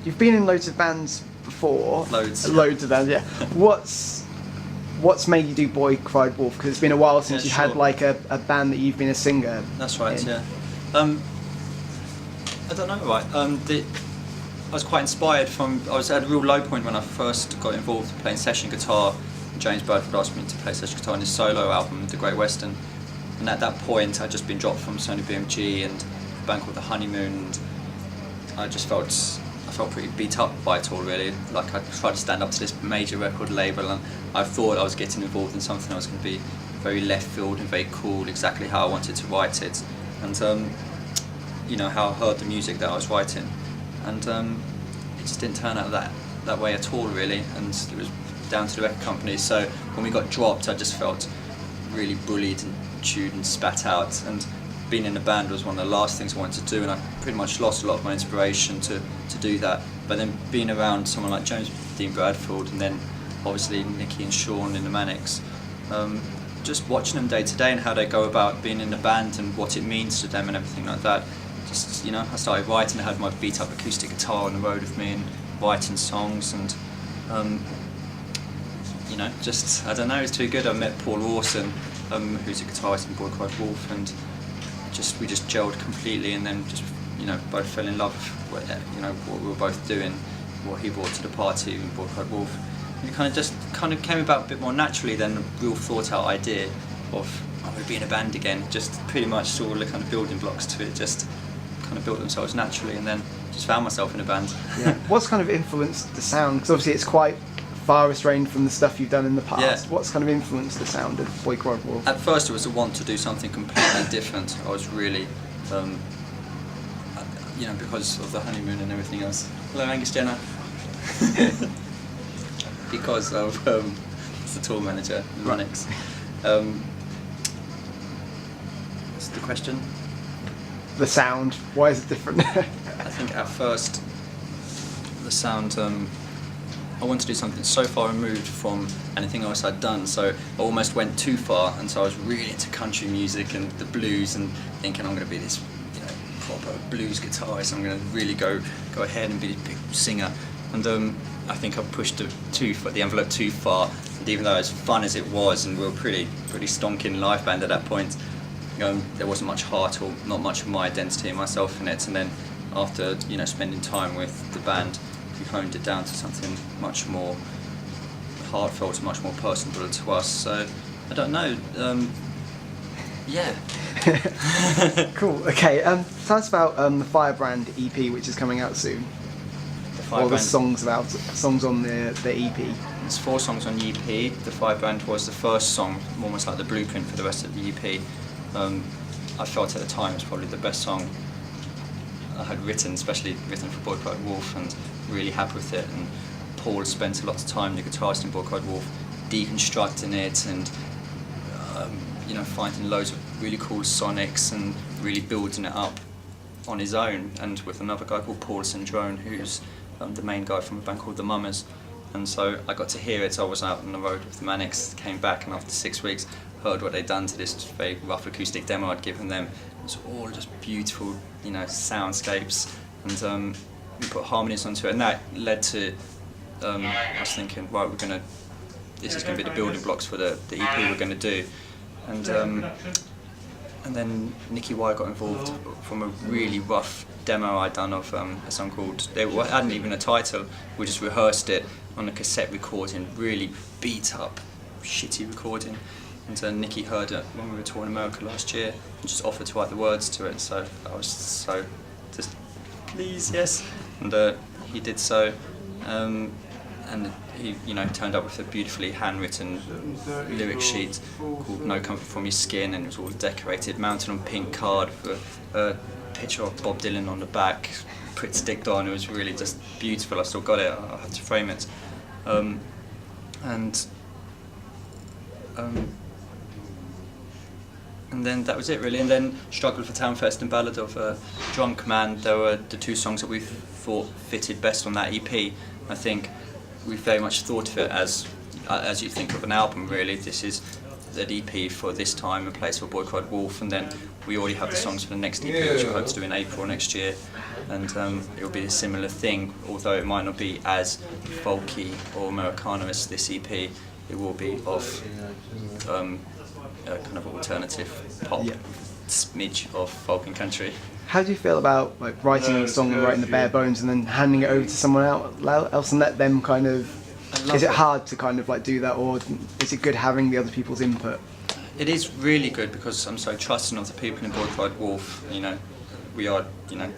You've been in loads of bands before. Loads. Loads of bands, yeah. What's made you do Boy Cried Wolf? Because it's been a while since you've had like a band that you've been a singer. That's right. in. Yeah. I don't know. Right. I was quite inspired from. I was at a real low point when I first got involved playing session guitar. James Bradford asked me to play session guitar on his solo album, The Great Western. And at that point, I'd just been dropped from Sony BMG and a band called The Honeymoon. And I felt pretty beat up by it all, really. Like, I tried to stand up to this major record label, and I thought I was getting involved in something that was going to be very left field and very cool, exactly how I wanted to write it, and how I heard the music that I was writing, and it just didn't turn out that way at all, really. And it was down to the record company. So when we got dropped, I just felt really bullied and chewed and spat out, and being in a band was one of the last things I wanted to do, and I pretty much lost a lot of my inspiration to do that. But then being around someone like James Dean Bradford, and then obviously Nicky and Sean in the Manics, just watching them day to day and how they go about being in a band and what it means to them and everything like that. Just, I started writing. I had my beat up acoustic guitar on the road with me and writing songs, and just, I don't know, it's too good. I met Paul Rawson, who's a guitarist in Boy Cried Wolf, and we just gelled completely, and then just both fell in love with what we were both doing, what he brought to the party in Boy Cried Wolf. And it kind of came about a bit more naturally than a real thought out idea of I'm going to be in a band again. Just pretty much saw all the kind of building blocks to it just kind of built themselves naturally, and then just found myself in a band. Yeah. What's kind of influenced the sound? Because obviously it's quite far restrained from the stuff you've done in the past. Yeah. What's kind of influenced the sound of Boy Cried Wolf? At first it was a want to do something completely different. I was really, because of the Honeymoon and everything else. Hello, Angus Jenner. Because of the tour manager, the Manics. What's the question? The sound. Why is it different? I think at first the sound. I wanted to do something so far removed from anything else I'd done, so I almost went too far, and so I was really into country music and the blues, and thinking I'm going to be this proper blues guitarist. I'm going to really go ahead and be this big singer, and I think I pushed the envelope too far. And even though as fun as it was, and we were pretty stonking live band at that point, there wasn't much heart or not much of my identity and myself in it. And then after spending time with the band, we honed it down to something much more heartfelt and much more personable to us. So I don't know. Yeah. Cool. Okay. Tell us about the Firebrand EP, which is coming out soon. Or the songs on the EP. There's 4 songs on the EP. The Firebrand was the first song, almost like the blueprint for the rest of the EP. I felt at the time it was probably the best song I had written, especially written for Boy Cried Wolf, and really happy with it. And Paul spent a lot of time, the guitarist in Boy Cried Wolf, deconstructing it and finding loads of really cool sonics and really building it up on his own, and with another guy called Paul Sindrone, who's the main guy from a band called The Mummers. And so I got to hear it. I was out on the road with the Manics, came back, and after 6 weeks heard what they'd done to this very rough acoustic demo I'd given them. It was all just beautiful, soundscapes, and we put harmonies onto it, and that led to I was thinking, right, this is going to be the building blocks for the EP we're going to do. And then Nicky Y got involved from a really rough demo I'd done of a song called, it hadn't even a title, we just rehearsed it on a cassette recording, really beat up, shitty recording. And Nicky heard it when we were touring America last year and just offered to write the words to it, so I was so just, please, yes. And he did so, and he turned up with a beautifully handwritten lyric sheet called No Comfort From Your Skin, and it was all decorated, mounted on pink card with a picture of Bob Dylan on the back, print sticked on. It was really just beautiful. I still got it, I had to frame it. And then that was it, really. And then Struggle for Townfest and Ballad of a Drunk Man, they were the 2 songs that we thought fitted best on that EP. I think we very much thought of it as you think of an album, really. This is an EP for this time, A Place for a Boy Cried Wolf, and then we already have the songs for the next EP, which we hope to do in April next year, and it will be a similar thing, although it might not be as folky or Americana as this EP. It will be of a kind of alternative pop, smidge of folk and country. How do you feel about like writing a song and writing the bare bones and then handing it over to someone else and let them kind of? Is it hard to kind of like do that, or is it good having the other people's input? It is really good because I'm so trusting of the people in Boy Cried Wolf. You know, we are, you know,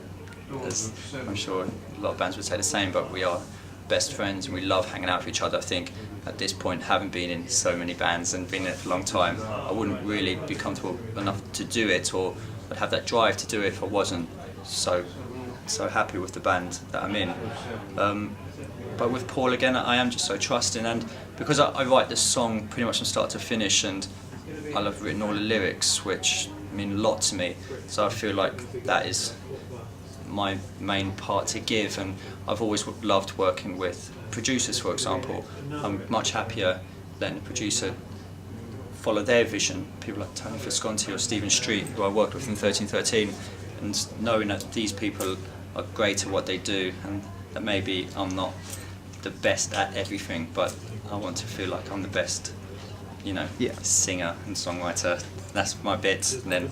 as I'm sure a lot of bands would say the same, but we are best friends and we love hanging out with each other. I think at this point, having been in so many bands and been in it for a long time, I wouldn't really be comfortable enough to do it, or I'd have that drive to do it if I wasn't so happy with the band that I'm in. But with Paul again, I am just so trusting, and because I write this song pretty much from start to finish, and I'll have written all the lyrics, which mean a lot to me, so I feel like that is my main part to give. And I've always loved working with producers, for example. I'm much happier letting the producer follow their vision. People like Tony Visconti or Stephen Street, who I worked with in 1313, and knowing that these people are great at what they do, and that maybe I'm not the best at everything, but I want to feel like I'm the best, you know, singer and songwriter. That's my bit. And then